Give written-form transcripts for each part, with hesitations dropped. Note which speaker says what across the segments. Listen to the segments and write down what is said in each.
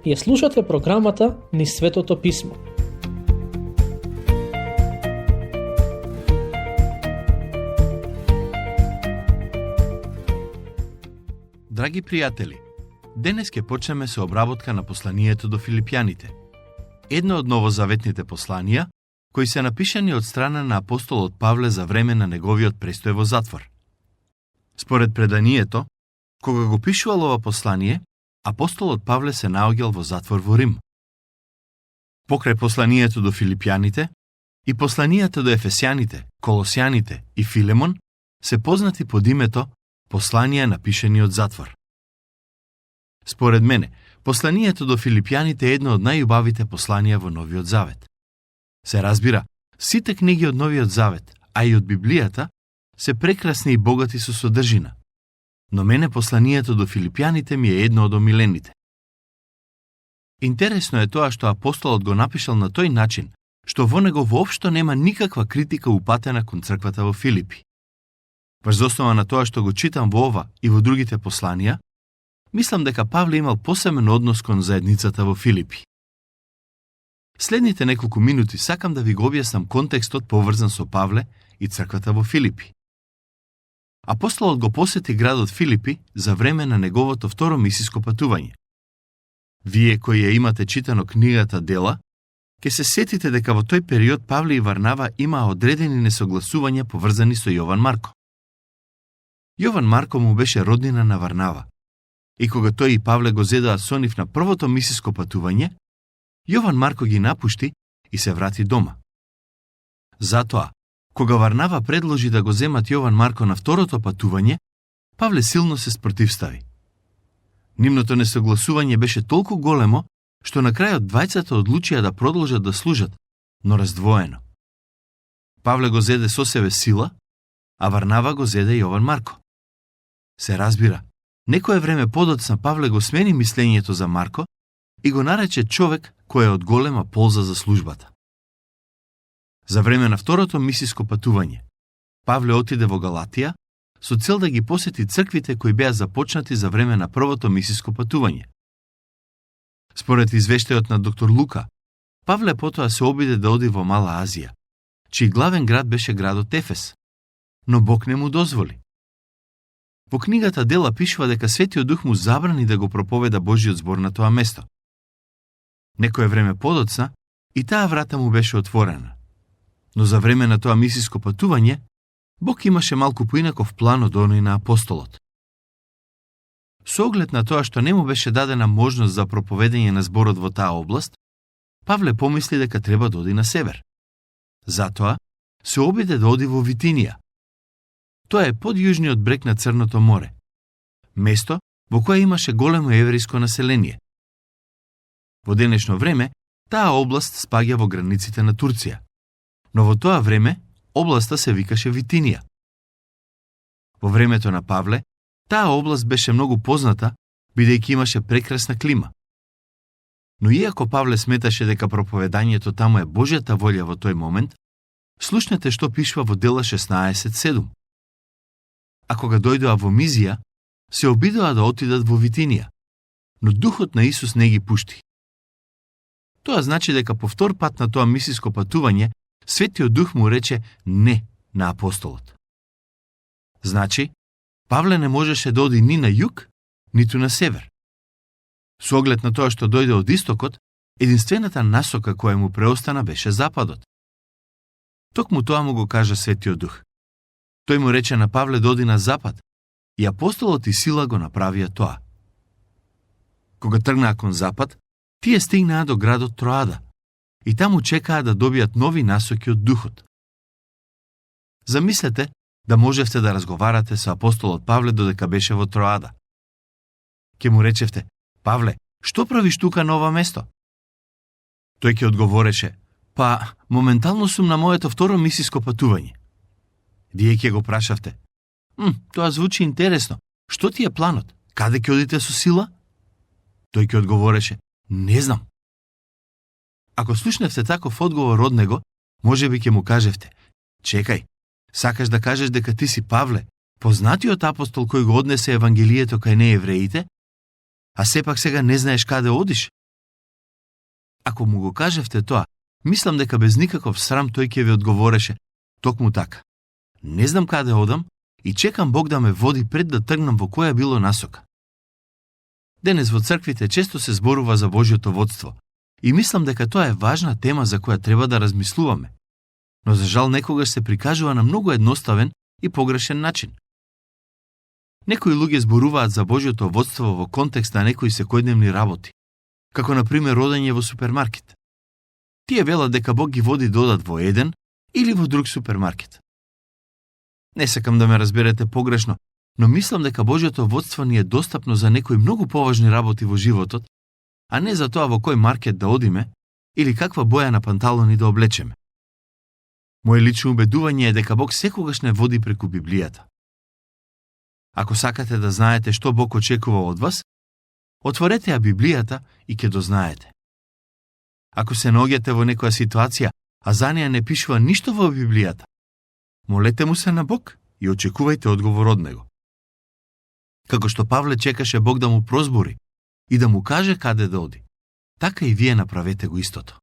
Speaker 1: Ја слушате програмата Низ Светото Писмо.
Speaker 2: Драги пријатели, денес ќе почнеме со обработка на посланието до Филипјаните. Едно од новозаветните посланија, кои се напишани од страна на апостолот Павле за време на неговиот престој во затвор. Според преданието, кога го пишувал ова послание, апостолот Павле се наоѓал во затвор во Рим. Покрај посланието до Филипјаните и посланијата до Ефесјаните, Колосјаните и Филемон се познати под името посланија напишани од затвор. Според мене, посланието до Филипјаните е едно од најубавите посланија во Новиот Завет. Се разбира, сите книги од Новиот Завет, а и од Библијата, се прекрасни и богати со содржина. Но мене посланието до Филипјаните ми е едно од омилените. Интересно е тоа што апостолот го напишал на тој начин, што во него воопшто нема никаква критика упатена кон црквата во Филипи. Врз основа на тоа што го читам во ова и во другите посланија, мислам дека Павле имал посебен однос кон заедницата во Филипи. Следните неколку минути сакам да ви го објаснам контекстот поврзан со Павле и црквата во Филипи. Апостолот го посети градот Филипи за време на неговото второ мисиско патување. Вие кои ја имате читано книгата Дела, ќе се сетите дека во тој период Павле и Варнава имаа одредени несогласувања поврзани со Јован Марко. Јован Марко му беше роднина на Варнава. И кога тој и Павле го зедоа со нив на првото мисиско патување, Јован Марко ги напушти и се врати дома. Затоа, кога Варнава предложи да го земат Јован Марко на второто патување, Павле силно се спротивстави. Нивното несогласување беше толку големо, што на крајот двајцата одлучија да продолжат да служат, но раздвоено. Павле го зеде со себе сила, а Варнава го зеде Јован Марко. Се разбира, некое време подоцна Павле го смени мислењето за Марко и го нарече човек кој е од голема полза за службата. За време на второто мисиско патување, Павле отиде во Галатија со цел да ги посети црквите кои беа започнати за време на првото мисиско патување. Според извештајот на доктор Лука, Павле потоа се обиде да оди во Мала Азија, чиј главен град беше градот Ефес, но Бог не му дозволи. Во книгата Дела пишува дека Светиот Дух му забрани да го проповеда Божиот збор на тоа место. Некое време подоцна и таа врата му беше отворена. Но за време на тоа мисиско патување, Бог имаше малку поинаков план од оној на апостолот. Со оглед на тоа што не му беше дадена можност за проповедање на зборот во таа област, Павле помисли дека треба да оди на север. Затоа се обиде да оди во Витинија. Тоа е под јужниот брег на Црното море, место во кое имаше големо еврејско население. Во денешно време, таа област спаѓа во границите на Турција, но во тоа време областа се викаше Витинија. Во времето на Павле, таа област беше многу позната, бидејќи имаше прекрасна клима. Но иако Павле сметаше дека проповедањето таму е Божјата волја во тој момент, слушнете што пишува во Дела 16:7. А кога дојдоа во Мизија, се обидоа да отидат во Витинија, но Духот на Исус не ги пушти. Тоа значи дека по втор пат на тоа мисиско патување, Светиот Дух му рече не на апостолот. Значи, Павле не можеше да оди ни на југ, ниту на север. Со оглед на тоа што дојде од истокот, единствената насока која му преостана беше западот. Токму тоа му го кажа Светиот Дух. Тој му рече на Павле да оди на запад, и апостолот и Сила го направија тоа. Кога тргнаа кон запад, тие стигнаа до градот Троада и таму чекаа да добијат нови насоки од Духот. Замислете да можевте да разговарате со апостолот Павле додека беше во Троада. Ке му речевте: Павле, што правиш тука на ова место? Тој ќе одговореше: па, моментално сум на моето второ мисиско патување. Вие ќе го прашавте: тоа звучи интересно, што ти е планот? Каде ќе одите со Сила? Тој ќе одговореше: не знам. Ако слушневте таков одговор од него, можеби ќе му кажевте: чекај, сакаш да кажеш дека ти си Павле, познатиот апостол кој го однесе евангелието кај неевреите, а сепак сега не знаеш каде одиш, Ако му го кажевте тоа, мислам дека без никаков срам тој ќе ви одговореше: токму така. Не знам каде одам и чекам Бог да ме води пред да тргнам во која било насока. Денес во црквите често се зборува за Божјото водство и мислам дека тоа е важна тема за која треба да размислуваме. Но за жал некогаш се прикажува на многу едноставен и погрешен начин. Некои луѓе зборуваат за Божјото водство во контекст на некои секојдневни работи, како на пример одење во супермаркет. Тие велат дека Бог ги води да одат во еден или во друг супермаркет. Не сакам да ме разберете погрешно, но мислам дека Божјото водство ни е достапно за некои многу поважни работи во животот, а не за тоа во кој маркет да одиме или каква боја на панталони да облечеме. Моje лично убедување е дека Бог секогаш не води преку Библијата. Ако сакате да знаете што Бог очекува од вас, отворете ја Библијата и ќе дознаете. Ако се наоѓате во некоја ситуација, а за неја не пишува ништо во Библијата, молете му се на Бог и очекувајте одговор од него. Како што Павле чекаше Бог да му прозбори и да му каже каде да оди, така и вие направете го истото.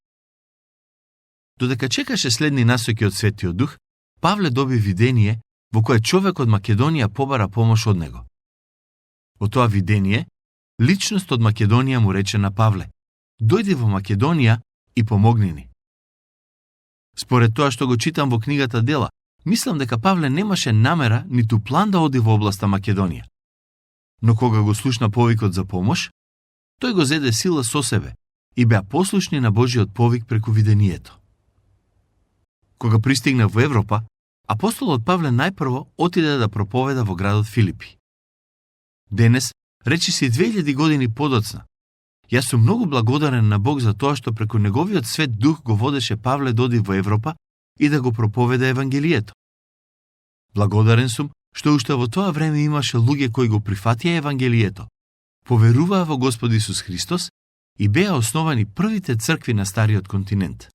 Speaker 2: Додека чекаше следни насоки од Светиот Дух, Павле доби видение во кое човек од Македонија побара помош од него. Во тоа видение, личност од Македонија му рече на Павле: дојди во Македонија и помогни ни. Според тоа што го читам во книгата Дела, мислам дека Павле немаше намера ниту план да оди во областа Македонија. Но кога го слушна повикот за помош, тој го зеде сила со себе и беа послушни на Божиот повик преку видението. Кога пристигна во Европа, апостолот Павле најпрво отиде да проповеда во градот Филипи. Денес, речиси 2000 години подоцна, јас сум многу благодарен на Бог за тоа што преку неговиот свет дух го водеше Павле да оди во Европа и да го проповеда Евангелието. Благодарен сум што уште во тоа време имаше луѓе кои го прифатија Евангелието, поверуваа во Господ Исус Христос и беа основани првите цркви на Стариот континент.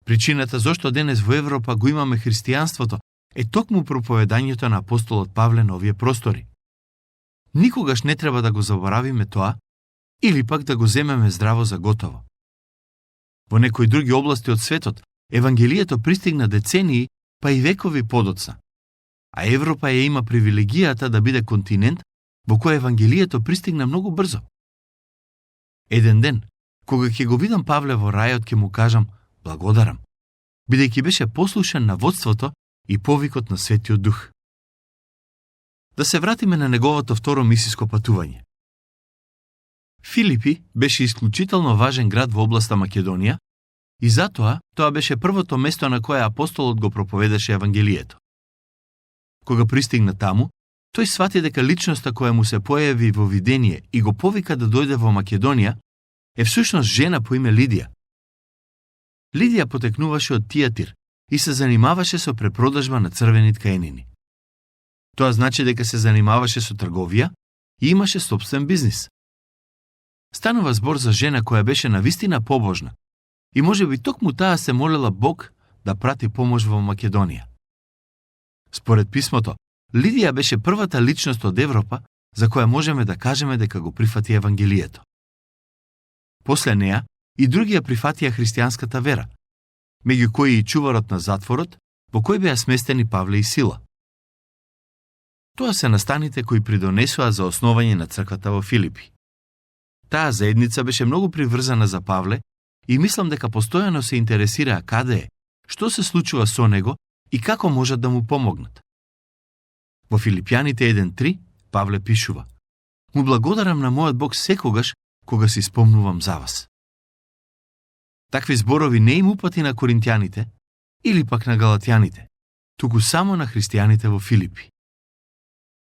Speaker 2: Причината зошто денес во Европа го имаме христијанството е токму проповедањето на апостолот Павле на овие простори. Никогаш не треба да го заборавиме тоа или пак да го земеме здраво за готово. Во некои други области од светот, Евангелието пристигна децении, па и векови подоцна, а Европа ја има привилегијата да биде континент во кој Евангелието пристигна многу брзо. Еден ден, кога ќе го видам Павле во рајот, ќе му кажам: благодарам, бидејќи беше послушен на водството и повикот на Светиот Дух. Да се вратиме на неговото второ мисиско патување. Филипи беше исклучително важен град во областа Македонија и затоа тоа беше првото место на кое апостолот го проповедаше Евангелието. Кога пристигна таму, тој свати дека личноста која му се појави во видение и го повика да дојде во Македонија е всушност жена по име Лидија. Лидија потекнуваше од Тијатир и се занимаваше со препродажба на црвени ткаенини. Тоа значи дека се занимаваше со трговија и имаше сопствен бизнис. Станува збор за жена која беше навистина побожна и можеби токму таа се молела Бог да прати помош во Македонија. Според писмото, Лидија беше првата личност од Европа за која можеме да кажеме дека го прифати Евангелието. После неа и други ја прифатија христијанската вера, меѓу кои и чуварот на затворот, во кој беа сместени Павле и Сила. Тоа се настаните кои придонесоа за основање на црквата во Филипи. Таа заедница беше многу приврзана за Павле и мислам дека постојано се интересираа каде е, што се случува со него и како можат да му помогнат. Во Филипјаните 1.3 Павле пишува: му благодарам на мојот Бог секогаш кога си спомнувам за вас. Такви зборови не им упати на коринтјаните или пак на галатјаните, туку само на христијаните во Филипи.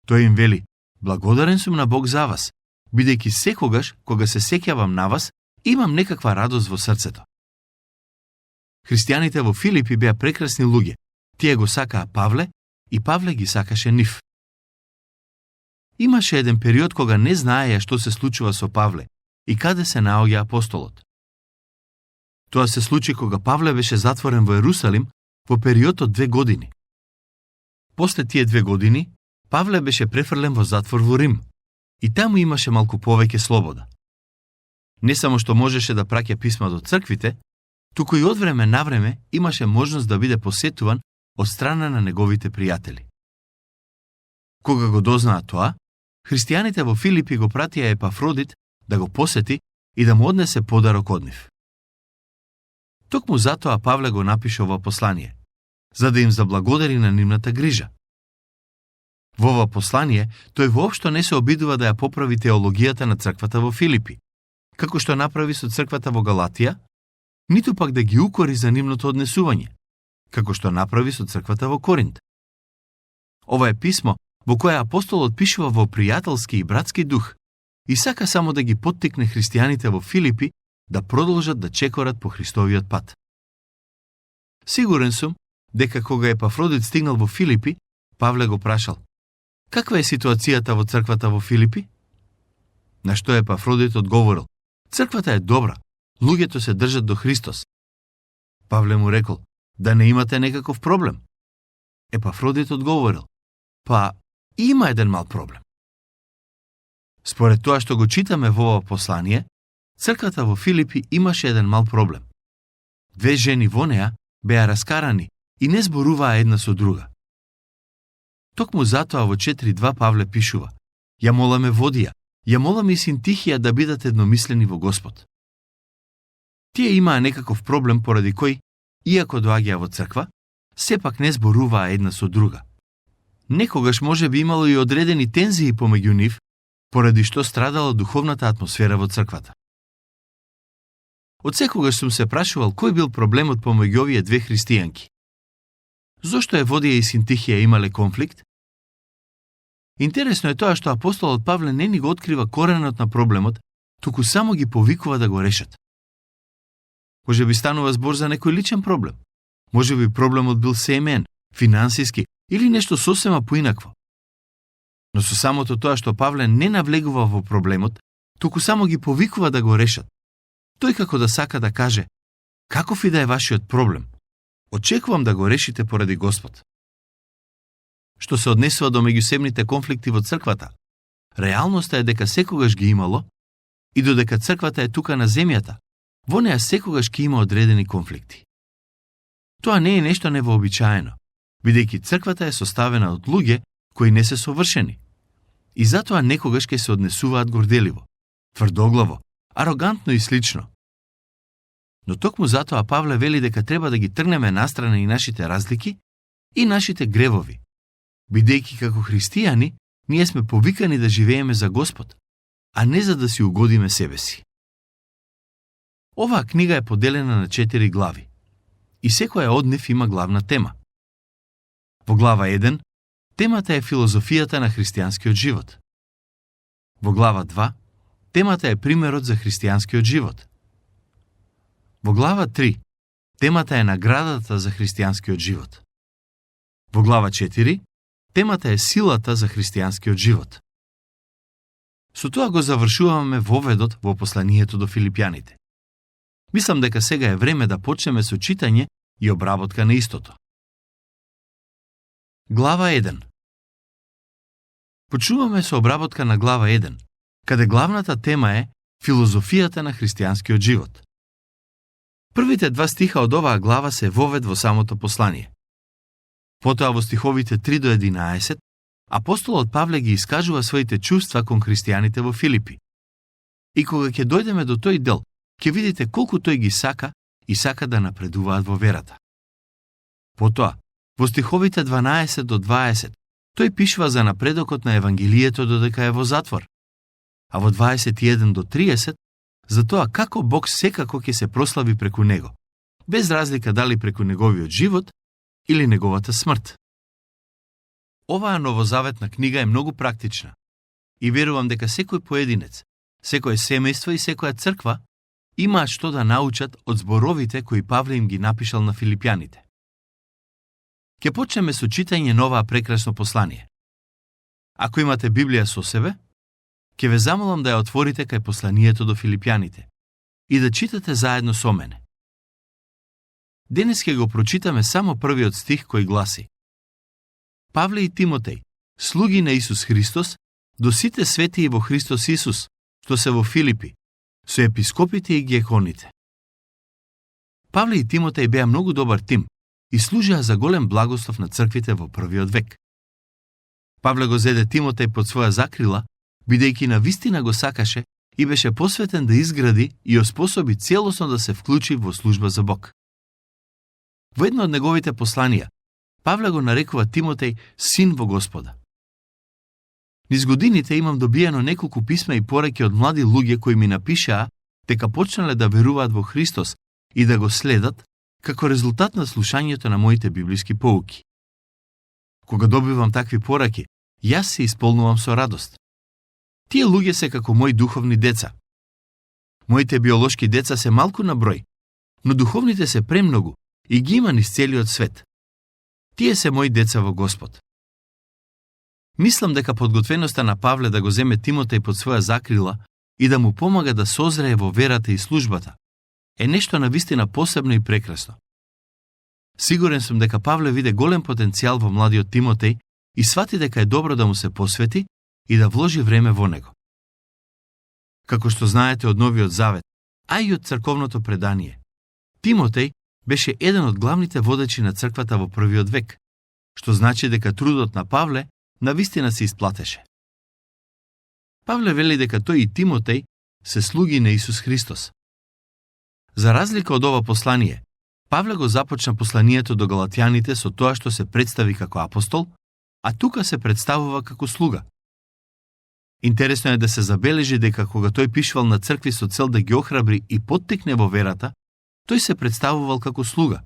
Speaker 2: Тој им вели: благодарен сум на Бог за вас, бидејќи секогаш кога се сеќавам на вас, имам некаква радост во срцето. Христијаните во Филипи беа прекрасни луѓе. Тие го сакаа Павле и Павле ги сакаше нив. Имаше еден период кога не знаеја што се случува со Павле и каде се наоѓа апостолот. Тоа се случи кога Павле беше затворен во Ерусалим во период од 2 години. После тие 2 години, Павле беше префрлен во затвор во Рим и таму имаше малку повеќе слобода. Не само што можеше да праќа писма до црквите, туку и од време на време имаше можност да биде посетуван од страна на неговите пријатели. Кога го дознаа тоа, христијаните во Филипи го пратија Епафродит да го посети и да му однесе подарок од нив. Токму затоа Павле го напише ова послание, за да им заблагодари на нивната грижа. Во ова послание, тој воопшто не се обидува да ја поправи теологијата на црквата во Филипи, како што направи со црквата во Галатија, ниту пак да ги укори за нивното однесување, како што направи со црквата во Коринт. Ова е писмо во кое апостолот пишува во пријателски и братски дух и сака само да ги поттикне христијаните во Филипи да продолжат да чекорат по Христовиот пат. Сигурен сум дека кога Епафродит стигнал во Филипи, Павле го прашал: каква е ситуацијата во црквата во Филипи? На што Епафродит одговорил: црквата е добра, луѓето се држат до Христос. Павле му рекол: да не имате некаков проблем? Епафродит одговорил: па, има еден мал проблем. Според тоа што го читаме во ова послание, црквата во Филипи имаше еден мал проблем. Две жени во неа беа раскарани и не зборуваа една со друга. Токму затоа во 4.2 Павле пишува: ја моламе Водија, ја моламе и Синтихија да бидат едномислени во Господ. Тие имаа некаков проблем поради кој, иако доаѓаа во црква, сепак не зборуваа една со друга. Некогаш може би имало и одредени тензии помеѓу нив, поради што страдала духовната атмосфера во црквата. Од секогаш сум се прашувал кој бил проблемот помеѓу овие две христијанки. Зошто Водија и Синтихија имале конфликт? Интересно е тоа што апостолот Павле не ни го открива коренот на проблемот, туку само ги повикува да го решат. Може би станува збор за некој личен проблем. Може би проблемот бил семеен, финансиски или нешто сосема поинакво. Но со самото тоа што Павле не навлегува во проблемот, туку само ги повикува да го решат. Тој како да сака да каже: каков и да е вашиот проблем, очекувам да го решите поради Господ. Што се однесува до меѓусебните конфликти во црквата, реалноста е дека секогаш ги имало и додека црквата е тука на земјата, во неа секогаш ќе има одредени конфликти. Тоа не е нешто невообичаено, бидејќи црквата е составена од луѓе кои не се совршени. И затоа некогаш ќе се однесуваат горделиво, тврдоглаво, арогантно и слично. Но токму затоа Павле вели дека треба да ги тргнеме настрана и нашите разлики и нашите гревови, бидејќи како христијани ние сме повикани да живееме за Господ, а не за да си угодиме себе си. Оваа книга е поделена на 4 глави и секоја од нив има главна тема. Во глава 1 темата е филозофијата на христијанскиот живот. Во глава 2 темата е примерот за христијанскиот живот. Во глава 3 темата е наградата за христијанскиот живот. Во глава 4 темата е силата за христијанскиот живот. Со тоа го завршуваме воведот во посланието до филипјаните. Мислам дека сега е време да почнеме со читање и обработка на истото. Глава 1. Почнуваме со обработка на глава 1, каде главната тема е филозофијата на христијанскиот живот. Првите 2 стиха од оваа глава се вовед во самото послание. Потоа во стиховите 3 до 11, апостолот Павле ги искажува своите чувства кон христијаните во Филипи. И кога ќе дојдеме до тој дел, ќе видите колку тој ги сака и сака да напредуваат во верата. Потоа, во стиховите 12 до 20, тој пишува за напредокот на Евангелието додека е во затвор, а во 21 до 30 за тоа како Бог секако ќе се прослави преку него, без разлика дали преку неговиот живот или неговата смрт. Оваа новозаветна книга е многу практична и верувам дека секој поединец, секое семејство и секоја црква имаат што да научат од зборовите кои Павле им ги напишал на филипјаните. Ке почнеме со читање на оваа прекрасно послание. Ако имате Библија со себе, ќе ве замолам да ја отворите кај посланието до филипјаните и да читате заедно со мене. Денес ќе го прочитаме само првиот стих кој гласи: Павле и Тимотеј, слуги на Исус Христос, до сите светии во Христос Исус, што се во Филипи, со епископите и гиеконите. Павле и Тимотеј беа многу добар тим и служеа за голем благослов на црквите во првиот век. Павле го зеде Тимотеј под своја закрила, бидејќи на вистина го сакаше и беше посветен да изгради и оспособи целосно да се вклучи во служба за Бог. Во едно од неговите посланија, Павле го нарекува Тимотеј син во Господа. Низ годините имам добиено неколку писма и пораки од млади луѓе кои ми напишаа дека почнале да веруваат во Христос и да го следат како резултат на слушањето на моите библиски поуки. Кога добивам такви пораки, јас се исполнувам со радост. Тие луѓе се како мои духовни деца. Моите биолошки деца се малку на број, но духовните се премногу и ги има низ целиот свет. Тие се мои деца во Господ. Мислам дека подготвеноста на Павле да го земе Тимотеј под своја закрила и да му помага да созрее во верата и службата е нешто навистина посебно и прекрасно. Сигурен сум дека Павле виде голем потенцијал во младиот Тимотеј и свати дека е добро да му се посвети и да вложи време во него. Како што знаете од Новиот Завет, а и од црковното предание, Тимотеј беше еден од главните водачи на црквата во првиот век, што значи дека трудот на Павле навистина се исплатеше. Павле вели дека тој и Тимотеј се слуги на Исус Христос. За разлика од ова послание, Павле го започна посланието до галатјаните со тоа што се представи како апостол, а тука се представува како слуга. Интересно е да се забележи дека кога тој пишувал на цркви со цел да ги охрабри и поттикне во верата, тој се представувал како слуга.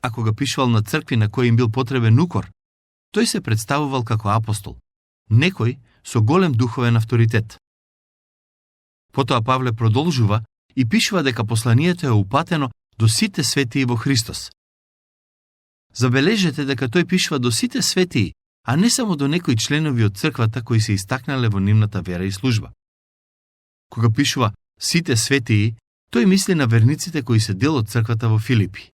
Speaker 2: А кога пишувал на цркви на кои им бил потребен укор, тој се представувал како апостол, некој со голем духовен авторитет. Потоа Павле продолжува и пишува дека посланието е упатено до сите светии во Христос. Забележете дека тој пишува до сите светии, а не само до некои членови од црквата кои се истакнале во нивната вера и служба. Кога пишува сите светии, тој мисли на верниците кои се дел од црквата во Филипи.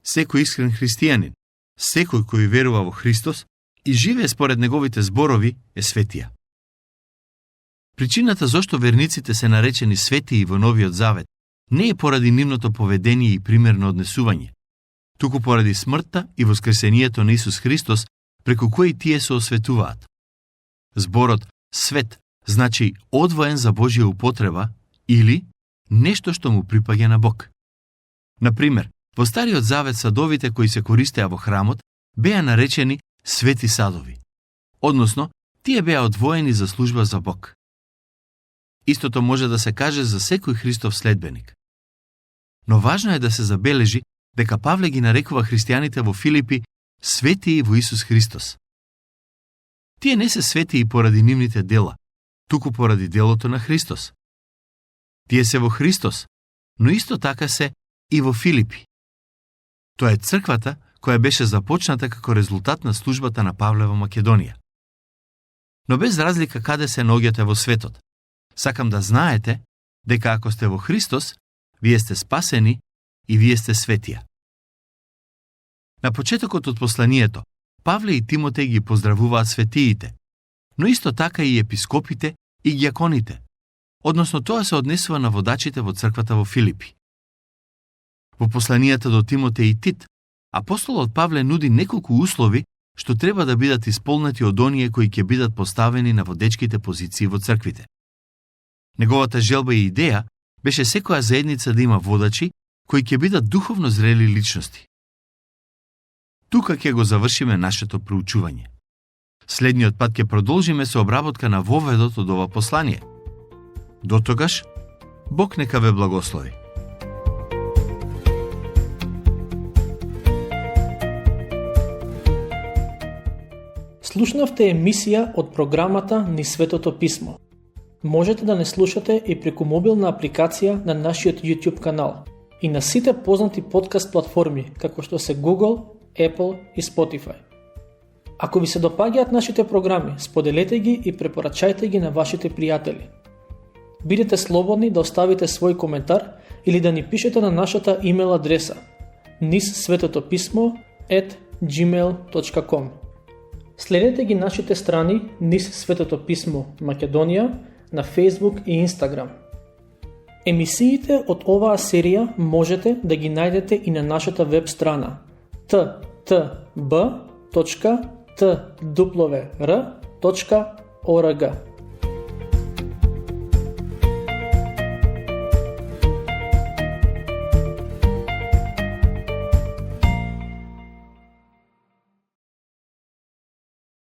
Speaker 2: Секој искрен христијанин, секој кој верува во Христос и живее според неговите зборови е светија. Причината зошто верниците се наречени светии во Новиот Завет не е поради нивното поведение и примерно однесување, туку поради смртта и воскресението на Исус Христос преку кои тие се осветуваат. Зборот свет значи одвоен за Божја употреба или нешто што му припаѓа на Бог. Например, во Стариот Завет садовите кои се користеа во храмот беа наречени свети садови, односно тие беа одвоени за служба за Бог. Истото може да се каже за секој Христов следбеник. Но важно е да се забележи дека Павле ги нарекува христијаните во Филипи светии во Исус Христос. Тие не се светии поради нивните дела, туку поради делото на Христос. Тие се во Христос, но исто така се и во Филипи. Тоа е црквата која беше започната како резултат на службата на Павле во Македонија. Но без разлика каде се наоѓате во светот, сакам да знаете дека ако сте во Христос, вие сте спасени и вие сте светија. На почетокот од посланието, Павле и Тимотеј ги поздравуваат светиите, но исто така и епископите и гиаконите, односно тоа се однесува на водачите во црквата во Филипи. Во посланијата до Тимотеј и Тит, апостолот Павле нуди неколку услови што треба да бидат исполнети од оние кои ќе бидат поставени на водечките позиции во црквите. Неговата желба и идеја беше секоја заедница да има водачи кои ќе бидат духовно зрели личности. Тука ќе го завршиме нашето проучување. Следниот пат ќе продолжиме со обработка на воведот од ова послание. Дотогаш, Бог нека ве благослови.
Speaker 1: Слушнавте емисија од програмата Низ Светото Писмо. Можете да не слушате и преку мобилна апликација на нашиот YouTube канал и на сите познати подкаст платформи, како што се Google, Apple и Spotify. Ако ви се допаѓаат нашите програми, споделете ги и препорачајте ги на вашите пријатели. Бидете слободни да оставите свој коментар или да ни пишете на нашата имейл адреса nizsvetotopисmo@gmail.com. Следете ги нашите страни Низ Светото Писмо Македонија на Facebook и Instagram. Емисиите од оваа серија можете да ги најдете и на нашата веб страна ttb.twr.org.